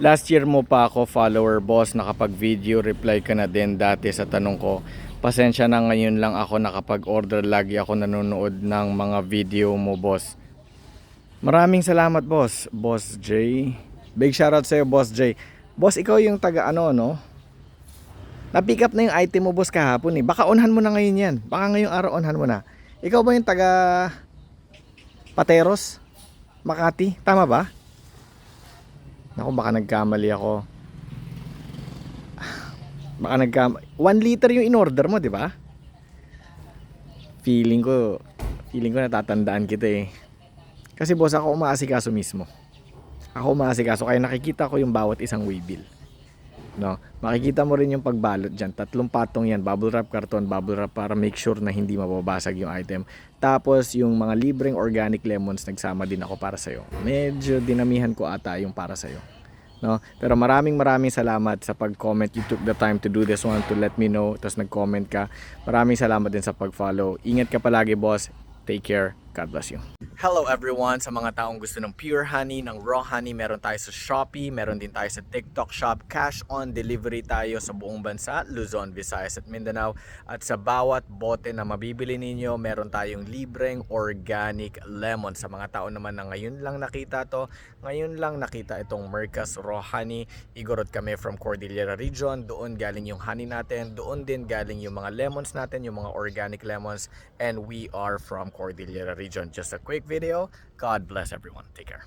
Last year mo pa ako follower boss, nakapag-video reply ka na din dati sa tanong ko. Pasensya na, ngayon lang ako nakapag-order, lagi ako nanonood ng mga video mo boss. Maraming salamat boss, Boss J. Big shoutout sa'yo Boss J. Boss, ikaw yung taga ano no? Na-pick up na yung item mo boss kahapon eh. Baka onhan mo na ngayon yan. Baka ngayong araw onhan mo na. Ikaw ba yung taga Pateros? Makati? Tama ba? Naku, baka nagkamali ako. Baka 1 liter yung in-order mo, di ba? Feeling ko, natatandaan kita eh. Kasi boss, ako umaasikaso mismo. Ako umaasikaso, kaya nakikita ko yung bawat isang waybill. No? Makikita mo rin yung pagbalot dyan. 3 patong yan, bubble wrap, karton, bubble wrap, para make sure na hindi mababasag yung item. Tapos yung mga libreng organic lemons, nagsama din ako para sa'yo. Medyo dinamihan ko ata yung para sa'yo. No? Pero maraming salamat sa pag-comment. You took the time to do this one, to let me know. Tapos nag-comment ka. Maraming salamat din sa pag-follow. Ingat ka palagi boss. Take care. God bless you. Hello everyone, sa mga taong gusto ng pure honey, ng raw honey, meron tayo sa Shopee, meron din tayo sa TikTok Shop. Cash on delivery tayo sa buong bansa, Luzon, Visayas at Mindanao. At sa bawat bote na mabibili ninyo, meron tayong libreng organic lemon. Sa mga tao naman na ngayon lang nakita itong Mercas Raw Honey. Igorot kami from Cordillera Region, doon galing yung honey natin, doon din galing yung mga lemons natin, yung mga organic lemons, and we are from Cordillera Region. Just a quick video. God bless everyone. Take care.